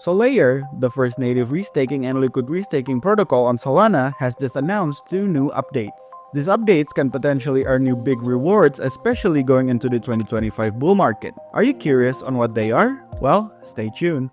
Solayer, the first native restaking and liquid restaking protocol on Solana, has just announced 2 new updates. These updates can potentially earn you big rewards, especially going into the 2025 bull market. Are you curious on what they are? Well, stay tuned.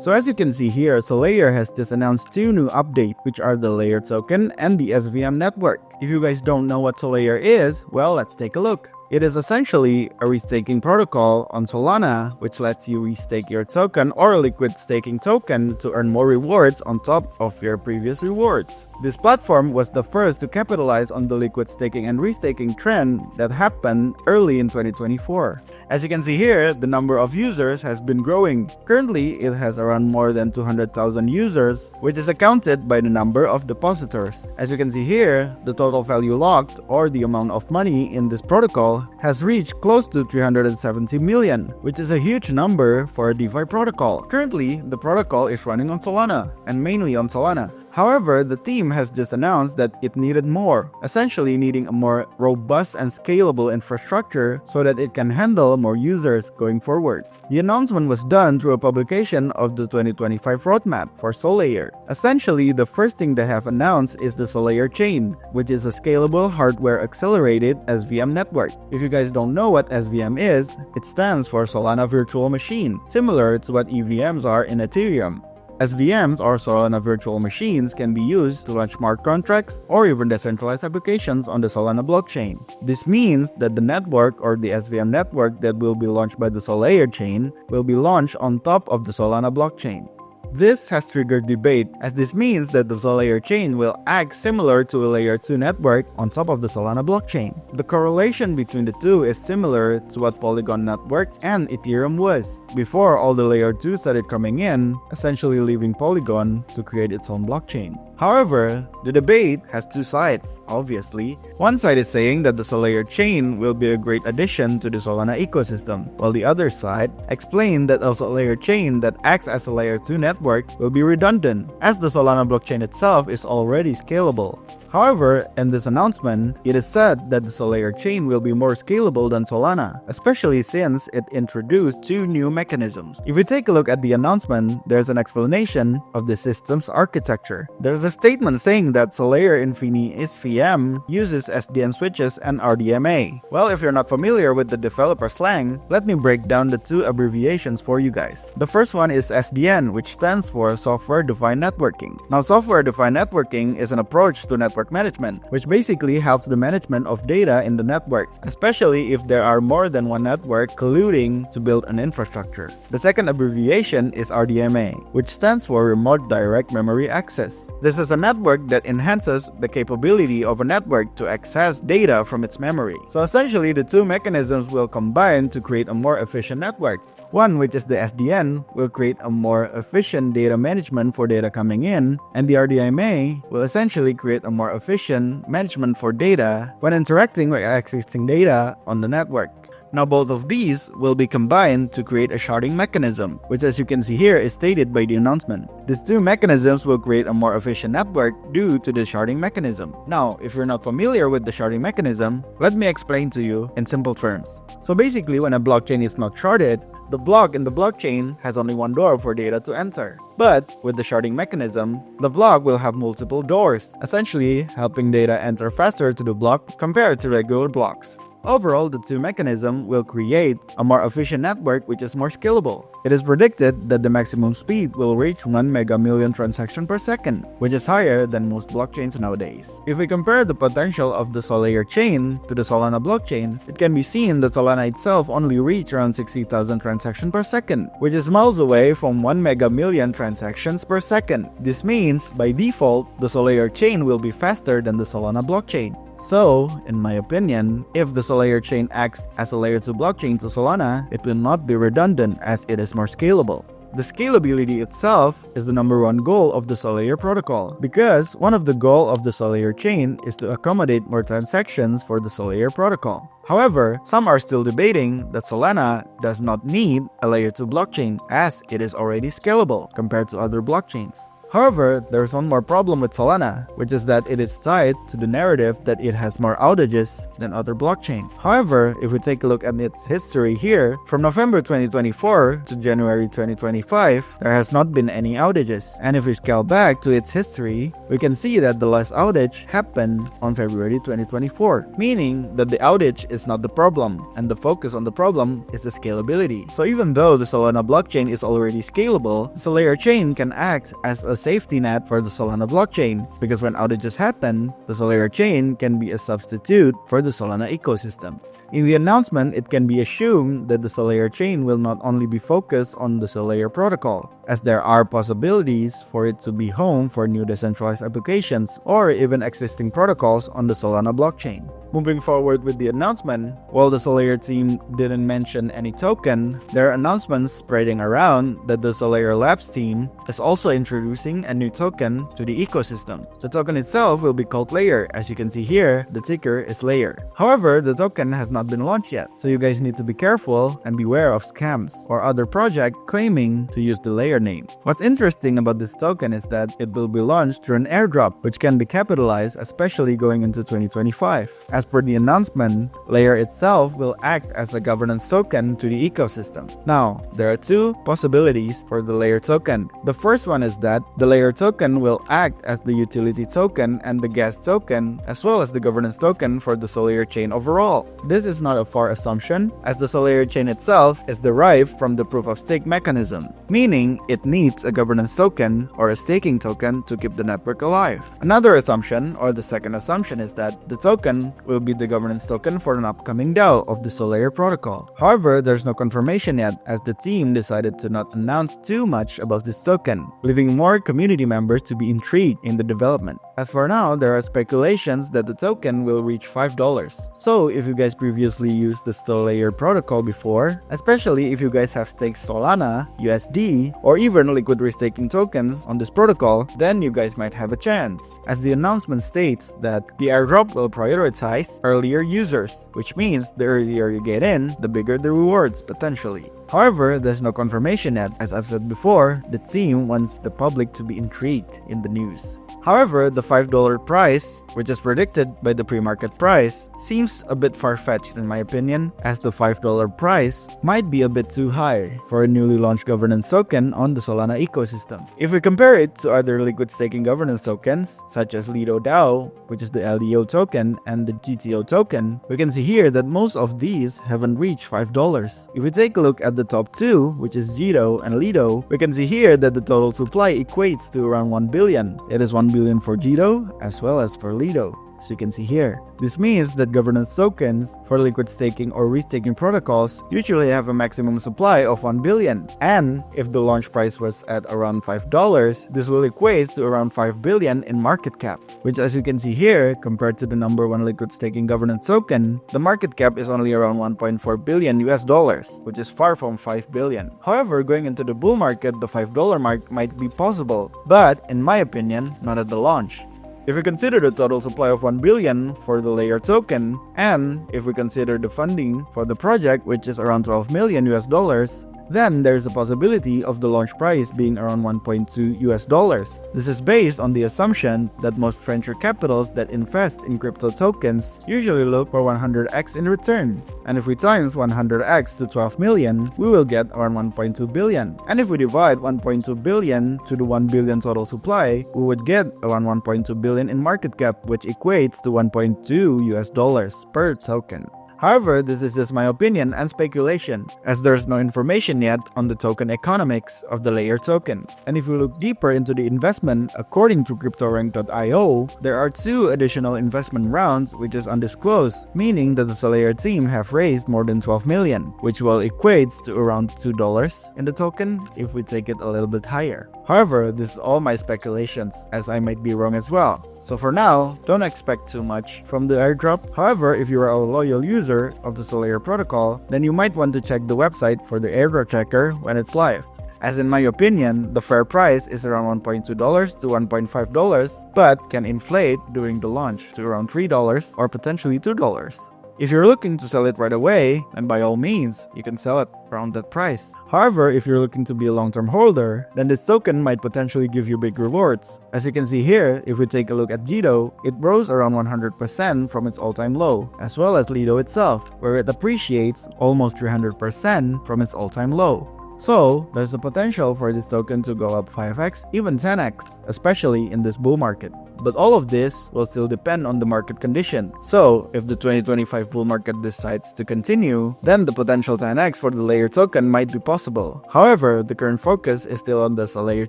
So as you can see here, Solayer has just announced 2 new updates, which are the Layer token and the SVM network. If you guys don't know what Solayer is, well, let's take a look. It is essentially a restaking protocol on Solana, which lets you restake your token or a liquid staking token to earn more rewards on top of your previous rewards. This platform was the first to capitalize on the liquid staking and restaking trend that happened early in 2024. As you can see here, the number of users has been growing. Currently, it has around more than 200,000 users, which is accounted by the number of depositors. As you can see here, the total value locked, or the amount of money in this protocol, has reached close to 370 million, which is a huge number for a DeFi protocol. Currently, the protocol is running on Solana, and mainly on Solana. However, the team has just announced that it needed more, essentially needing a more robust and scalable infrastructure so that it can handle more users going forward. The announcement was done through a publication of the 2025 roadmap for Solayer. Essentially, the first thing they have announced is the Solayer Chain, which is a scalable hardware-accelerated SVM network. If you guys don't know what SVM is, it stands for Solana Virtual Machine, similar to what EVMs are in Ethereum. SVMs or Solana virtual machines can be used to launch smart contracts or even decentralized applications on the Solana blockchain. This means that the network or the SVM network that will be launched by the Solayer chain will be launched on top of the Solana blockchain. This has triggered debate, as this means that the Solayer chain will act similar to a Layer 2 network on top of the Solana blockchain. The correlation between the two is similar to what Polygon network and Ethereum was, before all the Layer 2 started coming in, essentially leaving Polygon to create its own blockchain. However, the debate has 2 sides, obviously. One side is saying that the Solayer chain will be a great addition to the Solana ecosystem, while the other side explained that a Solayer chain that acts as a Layer 2 network will be redundant, as the Solana blockchain itself is already scalable. However, in this announcement, it is said that the Solayer chain will be more scalable than Solana, especially since it introduced 2 new mechanisms. If we take a look at the announcement, there's an explanation of the system's architecture. There's a statement saying that Solayer Infini SVM uses SDN switches and RDMA. Well, if you're not familiar with the developer slang, let me break down the 2 abbreviations for you guys. The first one is SDN, which stands for Software Defined Networking. Now, Software Defined Networking is an approach to network management, which basically helps the management of data in the network, especially if there are more than one network colluding to build an infrastructure. The second abbreviation is RDMA, which stands for Remote Direct Memory Access. This is a network that enhances the capability of a network to access data from its memory. So essentially, the 2 mechanisms will combine to create a more efficient network. One, which is the SDN, will create a more efficient data management for data coming in, and the RDMA will essentially create a more efficient management for data when interacting with existing data on the network. Now, both of these will be combined to create a Sharting Mechanism, which, as you can see here, is stated by the announcement. These 2 mechanisms will create a more efficient network due to the Sharting Mechanism. Now, if you're not familiar with the Sharting Mechanism, let me explain to you in simple terms. So basically, when a blockchain is not sharded, the block in the blockchain has only one door for data to enter. But with the Sharting Mechanism, the block will have multiple doors, essentially helping data enter faster to the block compared to regular blocks. Overall, the 2 mechanisms will create a more efficient network which is more scalable. It is predicted that the maximum speed will reach 1 mega million transactions per second, which is higher than most blockchains nowadays. If we compare the potential of the Solayer chain to the Solana blockchain, it can be seen that Solana itself only reached around 60,000 transactions per second, which is miles away from 1 mega million transactions per second. This means, by default, the Solayer chain will be faster than the Solana blockchain. So, in my opinion, if the Solayer chain acts as a Layer 2 blockchain to Solana, it will not be redundant as it is more scalable. The scalability itself is the #1 goal of the Solayer protocol, because one of the goals of the Solayer chain is to accommodate more transactions for the Solayer protocol. However, some are still debating that Solana does not need a Layer 2 blockchain as it is already scalable compared to other blockchains. However, there's one more problem with Solana, which is that it is tied to the narrative that it has more outages than other blockchains. However, if we take a look at its history here, from November 2024 to January 2025, there has not been any outages. And if we scale back to its history, we can see that the last outage happened on February 2024, meaning that the outage is not the problem, and the focus on the problem is the scalability. So even though the Solana blockchain is already scalable, the Solayer chain can act as a safety net for the Solana blockchain, because when outages happen, the Solayer chain can be a substitute for the Solana ecosystem. In the announcement, it can be assumed that the Solayer chain will not only be focused on the Solayer protocol, as there are possibilities for it to be home for new decentralized applications or even existing protocols on the Solana blockchain. Moving forward with the announcement, while the Solayer team didn't mention any token, there are announcements spreading around that the Solayer Labs team is also introducing a new token to the ecosystem. The token itself will be called Layer. As you can see here, the ticker is Layer. However, the token has not been launched yet, so you guys need to be careful and beware of scams or other projects claiming to use the Layer name. What's interesting about this token is that it will be launched through an airdrop, which can be capitalized, especially going into 2025. As per the announcement, Layer itself will act as a governance token to the ecosystem. Now, there are two possibilities for the Layer token. The first one is that the Layer token will act as the utility token and the gas token, as well as the governance token for the Solayer chain overall. This is not a far assumption, as the Solayer chain itself is derived from the proof-of-stake mechanism, meaning it needs a governance token or a staking token to keep the network alive. Another assumption, or the second assumption, is that the token will be the governance token for an upcoming DAO of the Solayer protocol. However, there's no confirmation yet, as the team decided to not announce too much about this token, leaving more community members to be intrigued in the development. As for now, there are speculations that the token will reach $5. So if you guys previously used the Solayer protocol before, especially if you guys have staked Solana, USD, or even liquid restaking tokens on this protocol, then you guys might have a chance. As the announcement states that the airdrop will prioritize earlier users, which means the earlier you get in, the bigger the rewards potentially. However, there's no confirmation yet. As I've said before, the team wants the public to be intrigued in the news. However, the $5 price, which is predicted by the pre-market price, seems a bit far-fetched in my opinion, as the $5 price might be a bit too high for a newly launched governance token on the Solana ecosystem. If we compare it to other liquid staking governance tokens, such as Lido DAO, which is the LDO token, and the GTO token, we can see here that most of these haven't reached $5. If we take a look at the top two, which is Jito and Lido, we can see here that the total supply equates to around 1 billion. It is 1 billion for Jito as well as for Lido, as you can see here. This means that governance tokens for liquid staking or restaking protocols usually have a maximum supply of 1 billion. And if the launch price was at around $5, this will equate to around 5 billion in market cap, which as you can see here, compared to the number one liquid staking governance token, the market cap is only around 1.4 billion US dollars, which is far from 5 billion. However, going into the bull market, the $5 mark might be possible, but in my opinion, not at the launch. If we consider the total supply of 1 billion for the Layer token, and if we consider the funding for the project, which is around 12 million US dollars, then there's a possibility of the launch price being around 1.2 US dollars. This is based on the assumption that most venture capitals that invest in crypto tokens usually look for 100x in return. And if we times 100x to 12 million, we will get around 1.2 billion. And if we divide 1.2 billion to the 1 billion total supply, we would get around 1.2 billion in market cap, which equates to 1.2 US dollars per token. However, this is just my opinion and speculation, as there's no information yet on the token economics of the Layer token. And if we look deeper into the investment, according to CryptoRank.io, there are 2 additional investment rounds which is undisclosed, meaning that the Solayer team have raised more than 12 million, which will equate to around $2 in the token if we take it a little bit higher. However, this is all my speculations, as I might be wrong as well. So for now, don't expect too much from the airdrop. However, if you are a loyal user of the Solayer protocol, then you might want to check the website for the airdrop tracker when it's live. As in my opinion, the fair price is around $1.2 to $1.5, but can inflate during the launch to around $3 or potentially $2. If you're looking to sell it right away, then by all means, you can sell it around that price. However, if you're looking to be a long-term holder, then this token might potentially give you big rewards. As you can see here, if we take a look at Jito, it rose around 100% from its all-time low, as well as Lido itself, where it appreciates almost 300% from its all-time low. So, there's a potential for this token to go up 5x, even 10x, especially in this bull market. But all of this will still depend on the market condition. So, if the 2025 bull market decides to continue, then the potential 10x for the Layer token might be possible. However, the current focus is still on the Solayer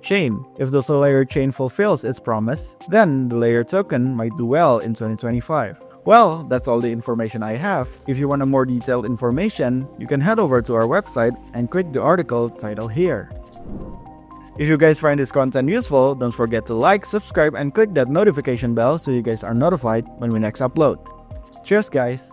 Chain. If the Solayer Chain fulfills its promise, then the Layer token might do well in 2025. Well, that's all the information I have. If you want a more detailed information, you can head over to our website and click the article title here. If you guys find this content useful, don't forget to like, subscribe, and click that notification bell so you guys are notified when we next upload. Cheers guys!